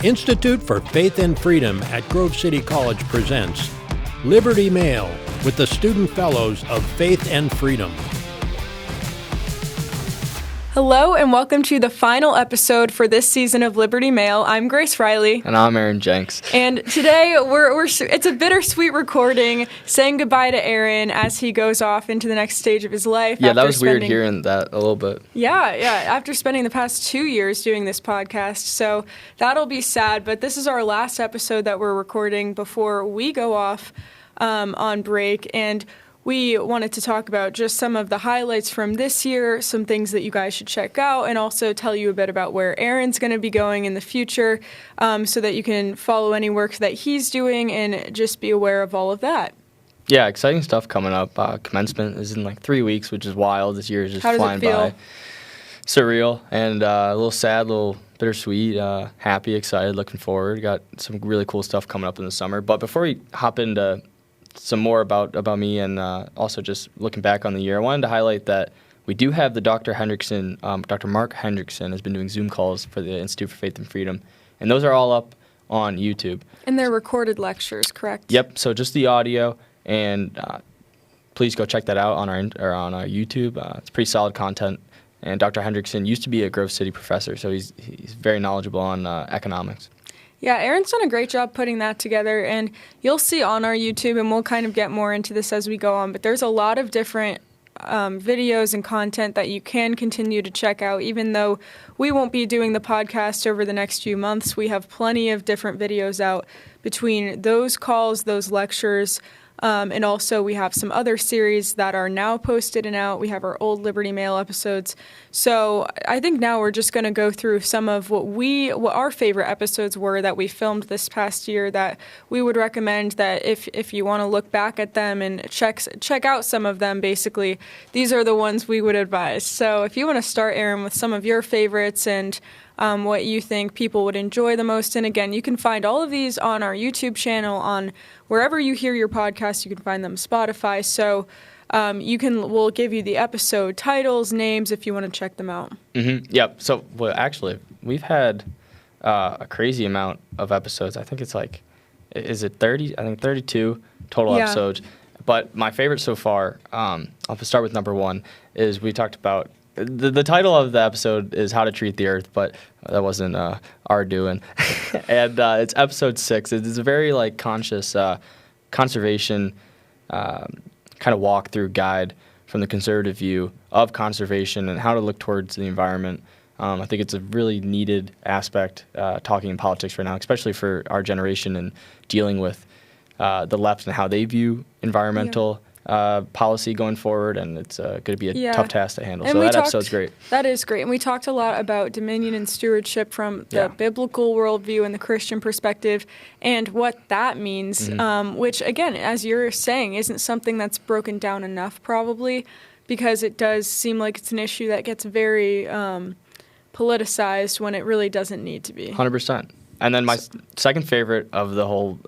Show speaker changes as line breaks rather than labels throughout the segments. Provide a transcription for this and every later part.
Institute for Faith and Freedom at Grove City College presents Liberty Mail with the Student Fellows of Faith and Freedom.
Hello and welcome to the final episode for this season of Liberty Mail. I'm Grace Riley.
And I'm Aaron Jenks.
And today it's a bittersweet recording saying goodbye to Aaron as he goes off into the next stage of his life.
Yeah, that was weird hearing that a little bit.
Yeah, after spending the past 2 years doing this podcast. So that'll be sad, but this is our last episode that we're recording before we go off on break. And we wanted to talk about just some of the highlights from this year, some things that you guys should check out, and also tell you a bit about where Aaron's going to be going in the future so that you can follow any work that he's doing and just be aware of all of that.
Yeah, exciting stuff coming up. Commencement is in like 3 weeks, which is wild. This year is just flying by. Surreal and a little sad, a little bittersweet, happy, excited, looking forward. Got some really cool stuff coming up in the summer. But before we hop into some more about me and also just looking back on the year, I wanted to highlight that we do have the Dr. Mark Hendrickson has been doing Zoom calls for the Institute for Faith and Freedom, and those are all up on YouTube.
And they're recorded lectures, correct?
Yep, so just the audio, and please go check that out on our YouTube. It's pretty solid content, and Dr. Hendrickson used to be a Grove City professor, so he's very knowledgeable on economics.
Yeah, Aaron's done a great job putting that together, and you'll see on our YouTube, and we'll kind of get more into this as we go on, but there's a lot of different videos and content that you can continue to check out. Even though we won't be doing the podcast over the next few months, we have plenty of different videos out between those calls, those lectures, and also we have some other series that are now posted and out. We have our old Liberty Mail episodes. So I think now we're just going to go through some of what our favorite episodes were that we filmed this past year that we would recommend that if you want to look back at them and check out some of them, basically, these are the ones we would advise. So if you want to start, Aaron, with some of your favorites and what you think people would enjoy the most. And again, you can find all of these on our YouTube channel, on wherever you hear your podcast. You can find them Spotify. So we'll give you the episode titles, names, if you want to check them out.
Mm-hmm. Yep. So actually, we've had a crazy amount of episodes. I think it's is it 30? I think 32 total episodes. But my favorite so far, I'll start with number one, is we talked about the title of the episode is How to Treat the Earth, but that wasn't our doing. And it's episode 6. It's a very conscious conservation kind of walkthrough guide from the conservative view of conservation and how to look towards the environment. I think it's a really needed aspect talking in politics right now, especially for our generation and dealing with the left and how they view environmental policy going forward, and it's going to be a tough task to handle. And so that episode's great. That
is great. And we talked a lot about dominion and stewardship from the biblical worldview and the Christian perspective and what that means, which, again, as you're saying, isn't something that's broken down enough probably, because it does seem like it's an issue that gets very politicized when it really doesn't need to be.
100%. And then my second favorite of the whole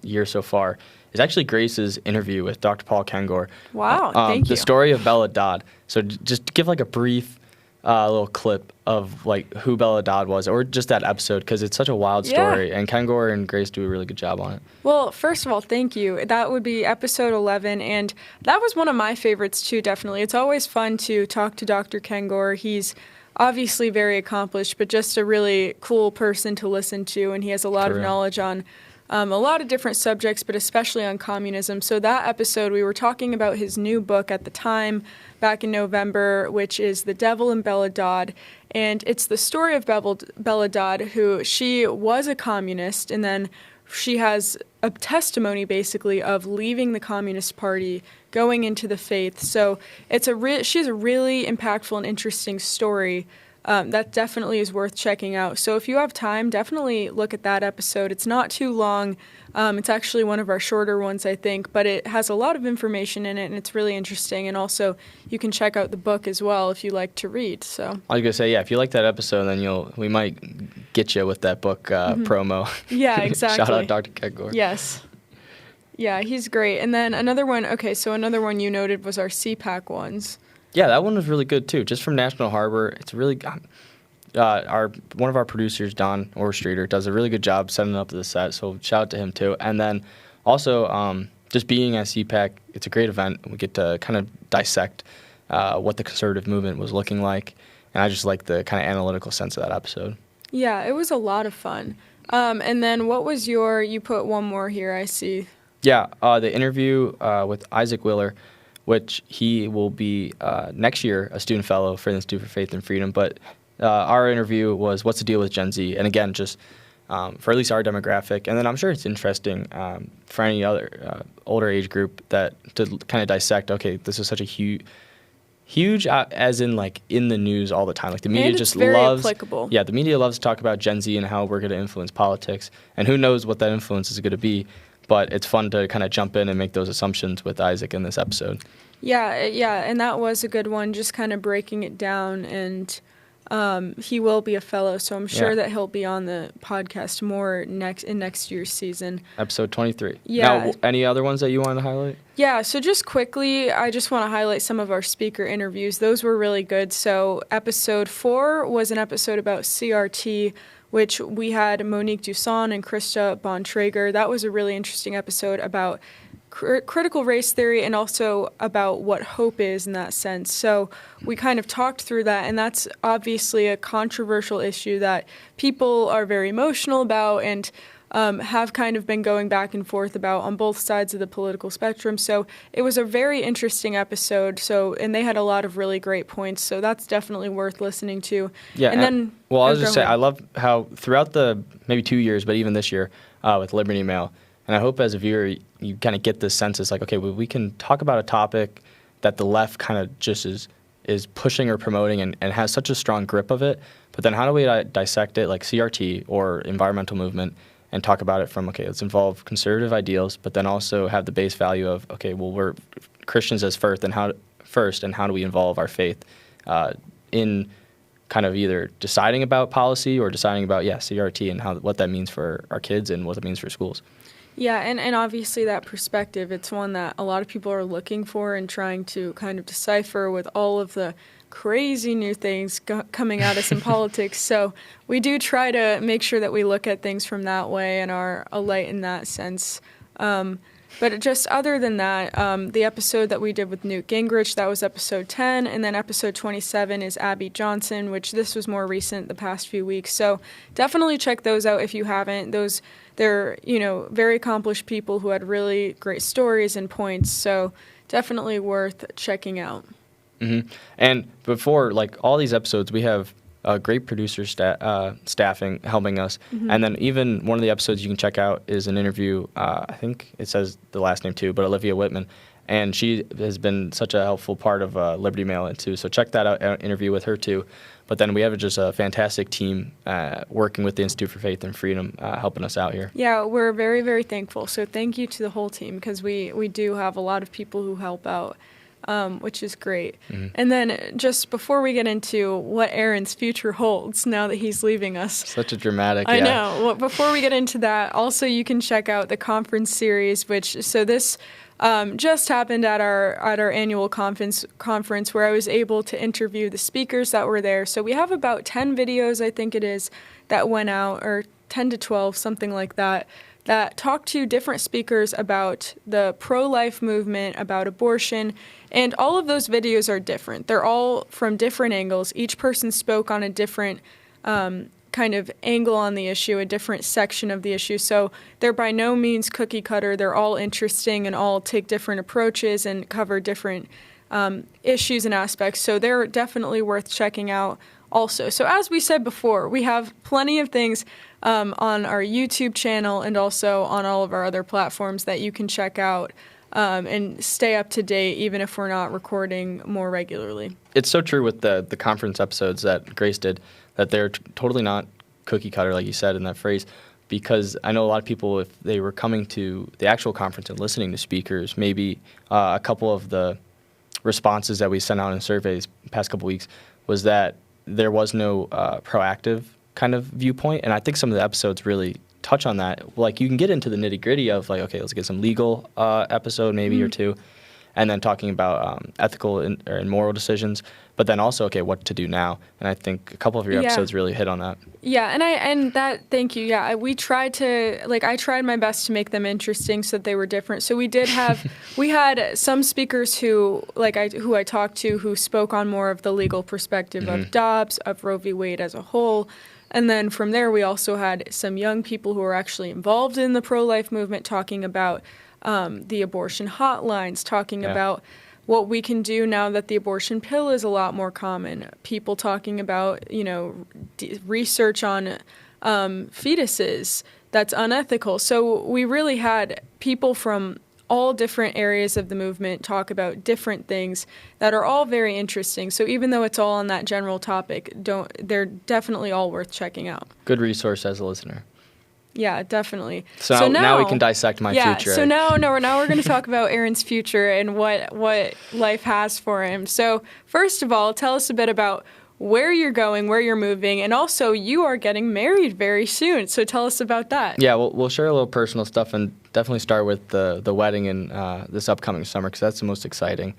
year so far is actually Grace's interview with Dr. Paul Kengor.
Wow, thank you.
The story of Bella Dodd. So just give a brief little clip of who Bella Dodd was, or just that episode, because it's such a wild story, and Kengor and Grace do a really good job on it.
Well, first of all, thank you. That would be episode 11, and that was one of my favorites too, definitely. It's always fun to talk to Dr. Kengor. He's obviously very accomplished, but just a really cool person to listen to, and he has a lot of knowledge on a lot of different subjects, but especially on communism. So that episode, we were talking about his new book at the time, back in November, which is The Devil and Bella Dodd. And it's the story of Bella Dodd, who she was a communist, and then she has a testimony, basically, of leaving the Communist Party, going into the faith. So she's a really impactful and interesting story that definitely is worth checking out. So if you have time, definitely look at that episode. It's not too long. It's actually one of our shorter ones, I think, but it has a lot of information in it, and it's really interesting. And also, you can check out the book as well if you like to read. So
I was gonna say, if you like that episode, then we might get you with that book promo.
Yeah, exactly.
Shout out Dr. Kengor.
Yes. Yeah, he's great. And then another one you noted was our CPAC ones.
Yeah, that one was really good too. Just from National Harbor, it's really one of our producers, Don Orstrader, does a really good job setting up the set. So shout out to him too. And then also just being at CPAC, it's a great event. We get to kind of dissect what the conservative movement was looking like, and I just like the kind of analytical sense of that episode.
Yeah, it was a lot of fun. And then what was you put one more here, I see.
Yeah, the interview with Isaac Willer, which he will be next year a student fellow for the Institute for Faith and Freedom. But our interview was what's the deal with Gen Z? And again, just for at least our demographic. And then I'm sure it's interesting for any other older age group that to kind of dissect, okay, this is such a huge as in like in the news all the time. Like the media
and
just
very
loves
applicable.
Yeah, the media loves to talk about Gen Z and how we're going to influence politics. And who knows what that influence is going to be. But it's fun to kind of jump in and make those assumptions with Isaac in this episode.
Yeah, and that was a good one, just kind of breaking it down. And he will be a fellow, so I'm sure that he'll be on the podcast more in next year's season.
Episode 23.
Yeah.
Now, any other ones that you want to highlight?
Yeah, so just quickly, I just want to highlight some of our speaker interviews. Those were really good. So episode 4 was an episode about CRT, which we had Monique Dusson and Krista Bontrager. That was a really interesting episode about critical race theory and also about what hope is in that sense. So we kind of talked through that, and that's obviously a controversial issue that people are very emotional about and have kind of been going back and forth about on both sides of the political spectrum. So it was a very interesting episode. And they had a lot of really great points. So that's definitely worth listening to.
Yeah.
And then,
well, I was just saying, I love how throughout the maybe 2 years, but even this year with Liberty Mail, and I hope as a viewer you kind of get this sense. It's like, okay, well, we can talk about a topic that the left kind of just is pushing or promoting and has such a strong grip of it. But then how do we dissect it like CRT or environmental movement and talk about it from, okay, let's involve conservative ideals, but then also have the base value of, okay, well, we're Christians as first, and how do we involve our faith in kind of either deciding about policy or deciding about, CRT and what that means for our kids and what it means for schools.
Yeah, and obviously that perspective, it's one that a lot of people are looking for and trying to kind of decipher with all of the crazy new things coming at us in politics. So we do try to make sure that we look at things from that way and are a light in that sense. But just other than that, the episode that we did with Newt Gingrich, that was episode 10, and then episode 27 is Abby Johnson, which this was more recent, the past few weeks. So definitely check those out if you haven't. They're very accomplished people who had really great stories and points. So definitely worth checking out.
Mm-hmm. And before, like, all these episodes, we have great producer staffing helping us. Mm-hmm. And then even one of the episodes you can check out is an interview, I think it says the last name too, but Olivia Whitman. And she has been such a helpful part of Liberty Mail too. So check that out, interview with her too. But then we have just a fantastic team working with the Institute for Faith and Freedom helping us out here. Yeah,
we're very, very thankful. So thank you to the whole team because we do have a lot of people who help out. Which is great. Mm-hmm. And then just before we get into what Aaron's future holds now that he's leaving us.
Such a dramatic,
I know. Well, before we get into that, also you can check out the conference series, this just happened at our annual conference where I was able to interview the speakers that were there. So we have about 10 videos, I think it is, that went out, or 10 to 12, something like that talk to different speakers about the pro-life movement, about abortion, and all of those videos are different. They're all from different angles. Each person spoke on a different kind of angle on the issue, a different section of the issue. So they're by no means cookie cutter. They're all interesting and all take different approaches and cover different issues and aspects. So they're definitely worth checking out also. So as we said before, we have plenty of things on our YouTube channel and also on all of our other platforms that you can check out and stay up to date even if we're not recording more regularly.
It's so true with the conference episodes that Grace did, that they're totally not cookie cutter, like you said in that phrase, because I know a lot of people, if they were coming to the actual conference and listening to speakers, maybe a couple of the responses that we sent out in surveys the past couple weeks was that there was no proactive kind of viewpoint, and I think some of the episodes really touch on that. Like, you can get into the nitty-gritty of, like, okay, let's get some legal episode maybe or two, and then talking about ethical and moral decisions, but then also, okay, what to do now. And I think a couple of your episodes really hit on that.
Yeah, thank you. Yeah, we tried to, I tried my best to make them interesting so that they were different. So we had some speakers who I talked to who spoke on more of the legal perspective of Dobbs, of Roe v. Wade as a whole. And then from there, we also had some young people who were actually involved in the pro-life movement talking about the abortion hotlines, talking about what we can do now that the abortion pill is a lot more common. People talking about, research on fetuses that's unethical. So we really had people from all different areas of the movement talk about different things that are all very interesting. So even though it's all on that general topic, they're definitely all worth checking out.
Good resource as a listener.
Yeah, definitely.
So now we can dissect my future.
So now we're going to talk about Aaron's future and what life has for him. So first of all, tell us a bit about where you're going, where you're moving, and also you are getting married very soon. So tell us about that.
Yeah, we'll share a little personal stuff and definitely start with the wedding in this upcoming summer because that's the most exciting,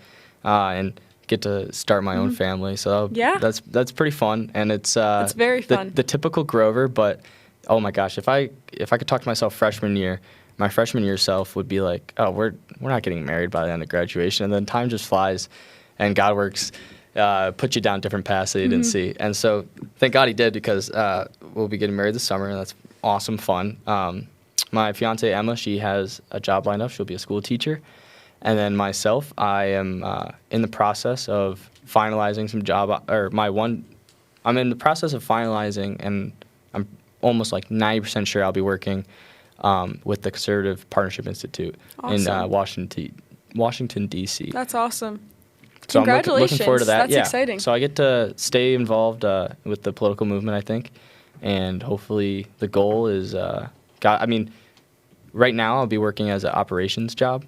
and get to start my own family. So that's pretty fun, and it's
very fun.
The typical Grover, but oh my gosh, if I could talk to myself freshman year, my freshman year self would be like, oh, we're not getting married by the end of graduation, and then time just flies, and God works. Put you down different paths that you didn't see. And so thank God he did because we'll be getting married this summer, and that's awesome fun. My fiancée, Emma, she has a job lined up. She'll be a school teacher. And then myself, I am in the process of finalizing some I'm in the process of finalizing, and I'm almost like 90% sure I'll be working with the Conservative Partnership Institute in Washington, D.C.
That's awesome.
So
Congratulations.
I'm looking forward to that.
That's exciting.
So I get to stay involved with the political movement, I think, and hopefully the goal is, right now I'll be working as an operations job,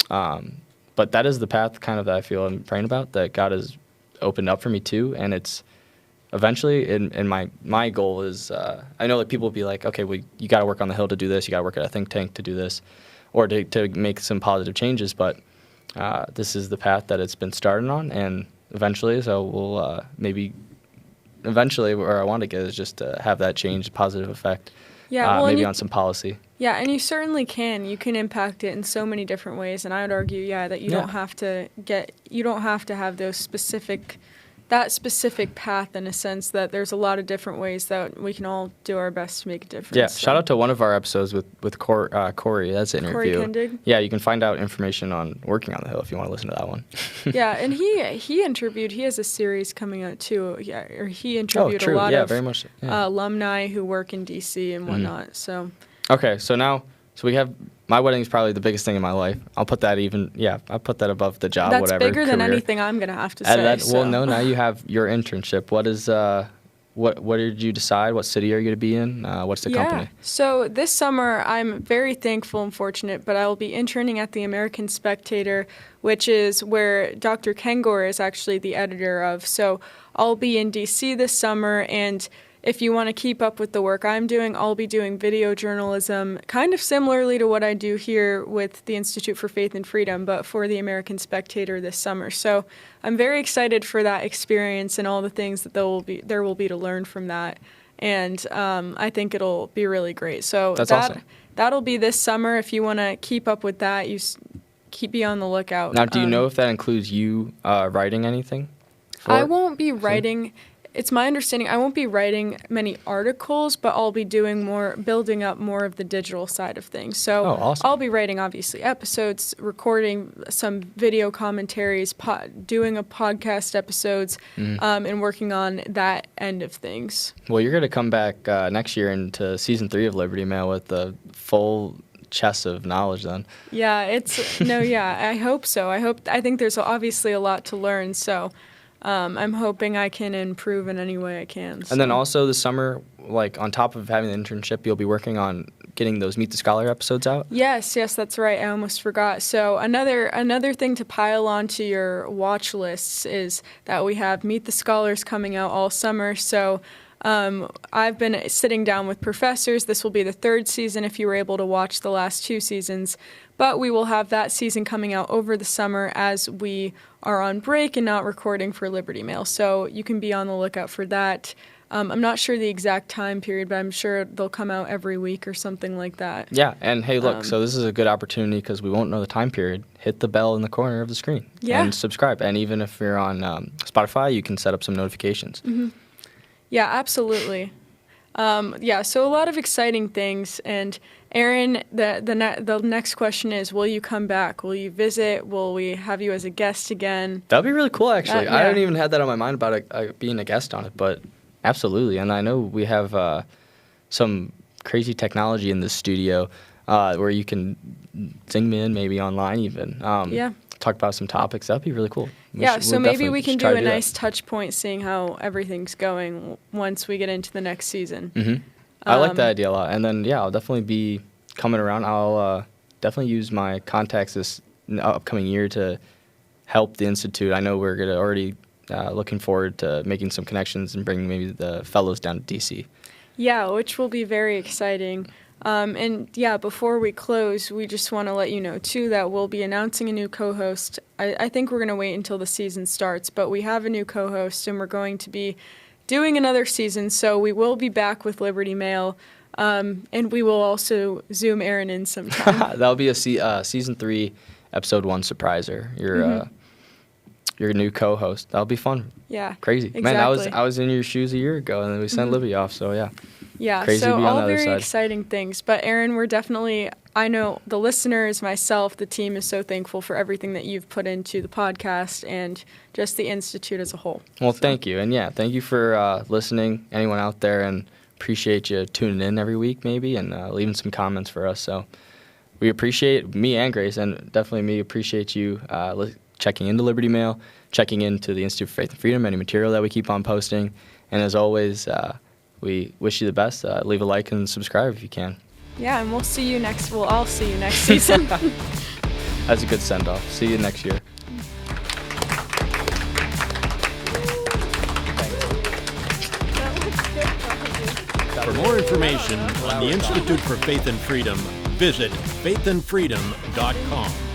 but that is the path kind of that I feel I'm praying about, that God has opened up for me too, and it's eventually, and my goal is, I know that people will be like, okay, well, you got to work on the Hill to do this, you got to work at a think tank to do this, or to make some positive changes, but this is the path that it's been started on, and eventually, so we'll eventually where I want to get is just to have that change, positive effect, maybe on some policy. Yeah,
and you certainly can. You can impact it in so many different ways, and I would argue, that you don't have to have those specific path, in a sense that there's a lot of different ways that we can all do our best to make a difference.
Yeah, shout out to one of our episodes with Corey. That's an interview.
Corey Kendig?
Yeah, you can find out information on working on the Hill if you want to listen to that one.
Yeah, and he interviewed. He has a series coming out too. Yeah, or he interviewed a lot of
very much,
alumni who work in DC and whatnot. So
okay, so we have. My wedding is probably the biggest thing in my life. I'll put that I'll put that above the job,
that's
whatever.
That's bigger
career.
than anything I'm going to have to say.
Well, no, now you have your internship. What is, what did you decide? What city are you going to be in? What's the company?
So this summer, I'm very thankful and fortunate, but I will be interning at the American Spectator, which is where Dr. Kengor is actually the editor of. So I'll be in D.C. this summer, and if you want to keep up with the work I'm doing, I'll be doing video journalism, kind of similarly to what I do here with the Institute for Faith and Freedom, but for the American Spectator this summer. So I'm very excited for that experience and all the things that there will be to learn from that. And I think it'll be really great. So
awesome.
That'll be this summer. If you want to keep up with that, be on the lookout.
Now, do you know if that includes you writing anything?
I won't be writing. It's my understanding I won't be writing many articles, but I'll be building up more of the digital side of things. So
awesome.
I'll be writing, obviously, episodes, recording some video commentaries, doing a podcast episodes, and working on that end of things.
Well, you're going to come back next year into Season 3 of Liberty Mail with a full chest of knowledge then.
Yeah, I hope so. I think there's obviously a lot to learn, so I'm hoping I can improve in any way I can. So.
And then also this summer, like on top of having the internship, you'll be working on getting those Meet the Scholar episodes out?
Yes, that's right. I almost forgot. So another thing to pile onto your watch lists is that we have Meet the Scholars coming out all summer. So I've been sitting down with professors. This will be the 3rd season if you were able to watch the last 2 seasons. But we will have that season coming out over the summer as we are on break and not recording for Liberty Mail. So you can be on the lookout for that. I'm not sure the exact time period, but I'm sure they'll come out every week or something like that.
Yeah, and hey, look, so this is a good opportunity because we won't know the time period. Hit the bell in the corner of the screen and subscribe. And even if you're on Spotify, you can set up some notifications.
Mm-hmm. Yeah, absolutely. So a lot of exciting things. And Aaron, the next question is, will you come back? Will you visit? Will we have you as a guest again?
That'd be really cool, actually. I hadn't even had that on my mind about being a guest on it, but absolutely. And I know we have some crazy technology in this studio where you can zing me in, maybe online even. Talk about some topics. That'd be really cool.
So maybe we can do a nice touch point seeing how everything's going once we get into the next season.
Mm-hmm. I like that idea a lot. And then, I'll definitely be coming around. I'll definitely use my contacts this upcoming year to help the Institute. I know we're going to already looking forward to making some connections and bringing maybe the fellows down to D.C.
Yeah, which will be very exciting. Before we close, we just want to let you know, too, that we'll be announcing a new co-host. I think we're going to wait until the season starts, but we have a new co-host, and we're going to be doing another season, so we will be back with Liberty Mail, and we will also Zoom Aaron in sometime.
That'll be a Season 3, Episode 1 surpriser. Your new co-host. That'll be fun.
Yeah.
Crazy.
Exactly.
Man, I was in your shoes a year ago, and then we sent Libby off, so yeah.
Yeah,
crazy
so
to be on
all
the other
very
side.
exciting things. But Aaron, I know the listeners, myself, the team is so thankful for everything that you've put into the podcast and just the Institute as a whole.
Well, thank you. And thank you for listening, anyone out there, and appreciate you tuning in every week maybe and leaving some comments for us. So we appreciate, me and Grace, and definitely me, appreciate you checking into Liberty Mail, checking into the Institute for Faith and Freedom, any material that we keep on posting. And as always, we wish you the best. Leave a like and subscribe if you can.
Yeah, and we'll see you we'll all see you next season.
That's a good send-off. See you next year.
For more information on the Institute for Faith and Freedom, visit faithandfreedom.com.